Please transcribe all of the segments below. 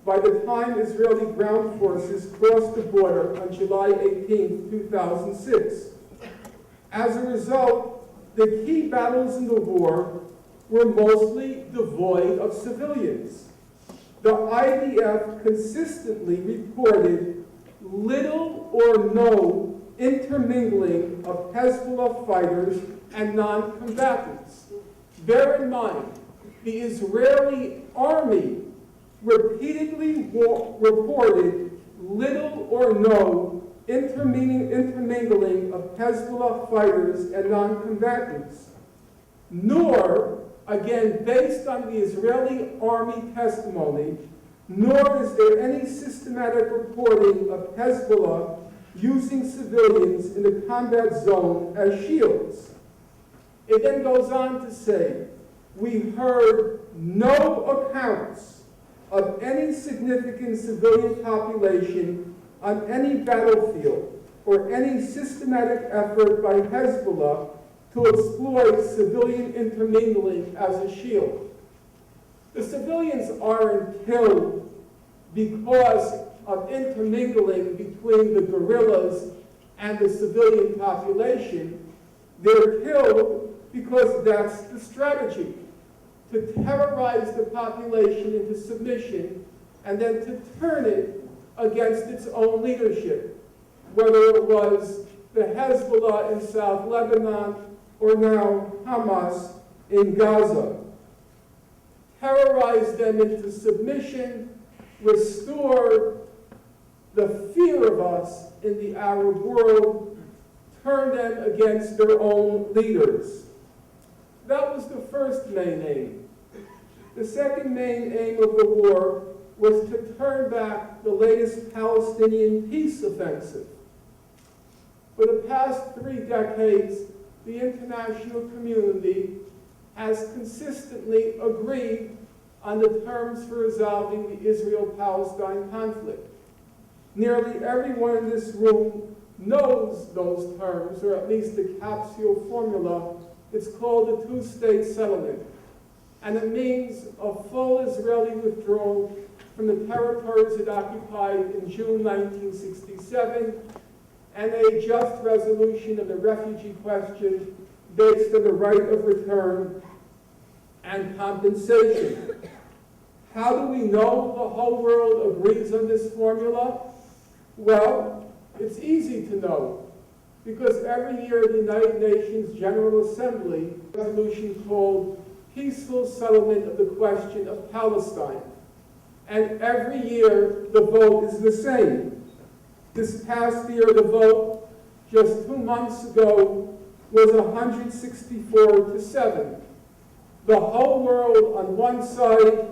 by the time Israeli ground forces crossed the border on July 18, 2006. As a result, the key battles in the war were mostly devoid of civilians. The IDF consistently reported little or no intermingling of Hezbollah fighters and non-combatants. Bear in mind, the Israeli army repeatedly reported little or no intermingling of Hezbollah fighters and non-combatants, nor, again, based on the Israeli army testimony, nor is there any systematic reporting of Hezbollah using civilians in the combat zone as shields. It then goes on to say, we heard no accounts of any significant civilian population on any battlefield or any systematic effort by Hezbollah to exploit civilian intermingling as a shield. The civilians aren't killed because of intermingling between the guerrillas and the civilian population. They're killed because that's the strategy, to terrorize the population into submission and then to turn it against its own leadership, whether it was the Hezbollah in South Lebanon or now Hamas in Gaza. Terrorize them into submission, restore the fear of us in the Arab world, turn them against their own leaders. That was the first main aim. The second main aim of the war was to turn back the latest Palestinian peace offensive. For the past 3 decades, the international community has consistently agreed on the terms for resolving the Israel-Palestine conflict. Nearly everyone in this room knows those terms, or at least the capsule formula. It's called the two-state settlement. And it means a full Israeli withdrawal from the territories it occupied in June 1967 and a just resolution of the refugee question based on the right of return and compensation. How do we know the whole world agrees on this formula? Well, it's easy to know, because every year the United Nations General Assembly a resolution called Peaceful Settlement of the Question of Palestine. And every year the vote is the same. This past year the vote, just 2 months ago, was 164 to 7. The whole world on one side,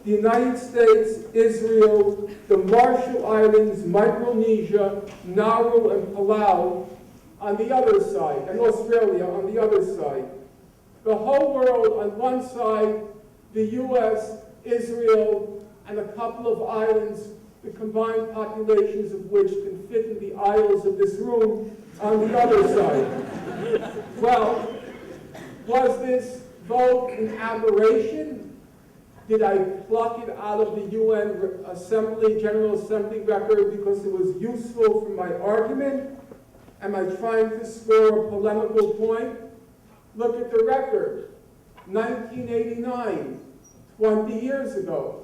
the United States, Israel, the Marshall Islands, Micronesia, Nauru, and Palau on the other side, and Australia on the other side. The whole world on one side, the US, Israel, and a couple of islands, the combined populations of which can fit in the aisles of this room, on the other side. Well, was this vote an aberration? Did I pluck it out of the UN General Assembly record because it was useful for my argument? Am I trying to score a polemical point? Look at the record. 1989, 20 years ago,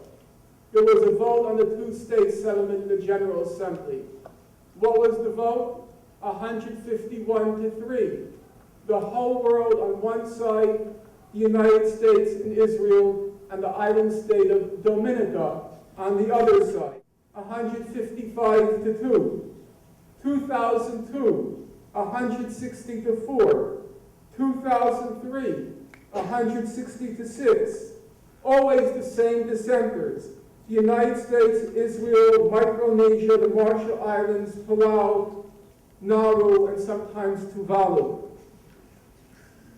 there was a vote on the two-state settlement in the General Assembly. What was the vote? 151 to 3. The whole world on one side, the United States and Israel, and the island state of Dominica on the other side. 155 to 2. 2002, 160 to 4. 2003, 160 to 6. Always the same dissenters. The United States, Israel, Micronesia, the Marshall Islands, Palau, Nauru, and sometimes Tuvalu.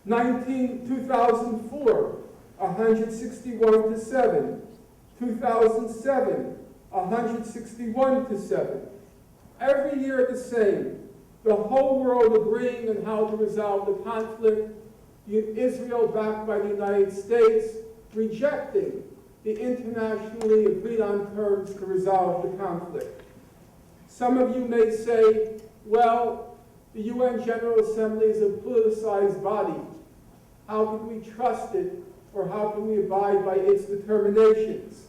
2004, 161 to 7. 2007, 161 to 7. Every year the same. The whole world agreeing on how to resolve the conflict. Israel, backed by the United States, rejecting the internationally agreed on terms to resolve the conflict. Some of you may say, well, the UN General Assembly is a politicized body. How can we trust it, or how can we abide by its determinations?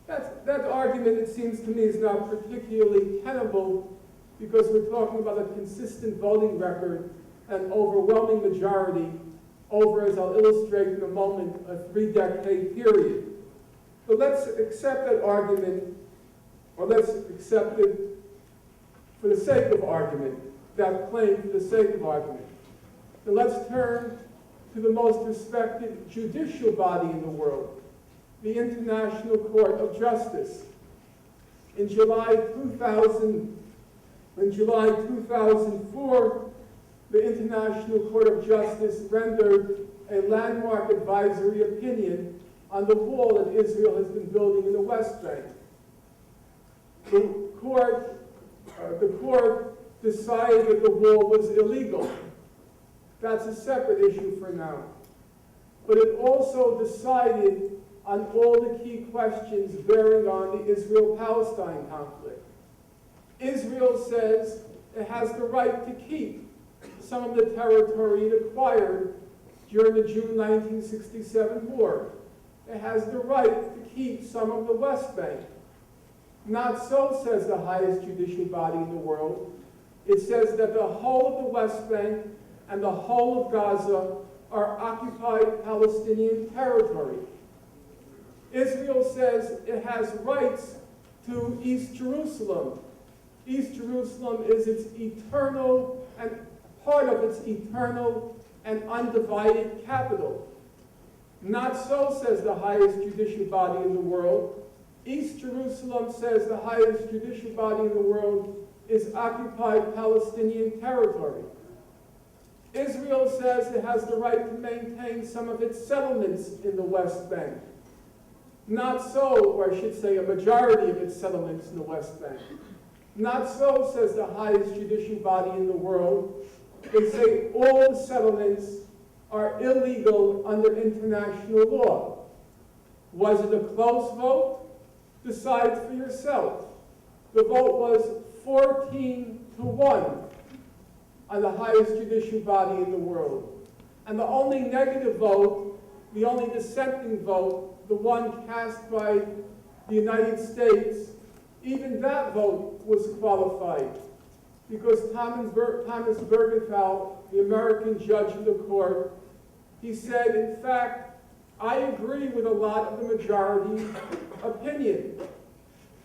That argument, it seems to me, is not particularly tenable because we're talking about a consistent voting record and overwhelming majority over, as I'll illustrate in a moment, a 3-decade period. But let's accept that argument, or let's accept it for the sake of argument, that claim for the sake of argument. And let's turn to the most respected judicial body in the world, the International Court of Justice. In July 2004, the International Court of Justice rendered a landmark advisory opinion on the wall that Israel has been building in the West Bank. The court decided that the wall was illegal. That's a separate issue for now. But it also decided on all the key questions bearing on the Israel-Palestine conflict. Israel says it has the right to keep some of the territory it acquired during the June 1967 war. It has the right to keep some of the West Bank. Not so, says the highest judicial body in the world. It says that the whole of the West Bank and the whole of Gaza are occupied Palestinian territory. Israel says it has rights to East Jerusalem. East Jerusalem is its eternal and part of its eternal and undivided capital. Not so, says the highest judicial body in the world. East Jerusalem, says the highest judicial body in the world, is occupied Palestinian territory. Israel says it has the right to maintain some of its settlements in the West Bank. Not so, or I should say a majority of its settlements in the West Bank. Not so, says the highest judicial body in the world. They say all the settlements are illegal under international law. Was it a close vote? Decide for yourself. The vote was 14-1 on the highest judicial body in the world. And the only negative vote, the only dissenting vote, the one cast by the United States, even that vote was qualified because Thomas Bergenthal, the American judge of the court, he said, in fact, I agree with a lot of the majority opinion.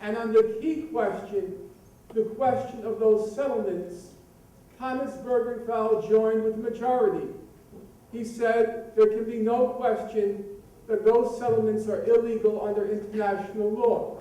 And on the key question, the question of those settlements, Thomas Bergenthal joined with the majority. He said there can be no question that those settlements are illegal under international law.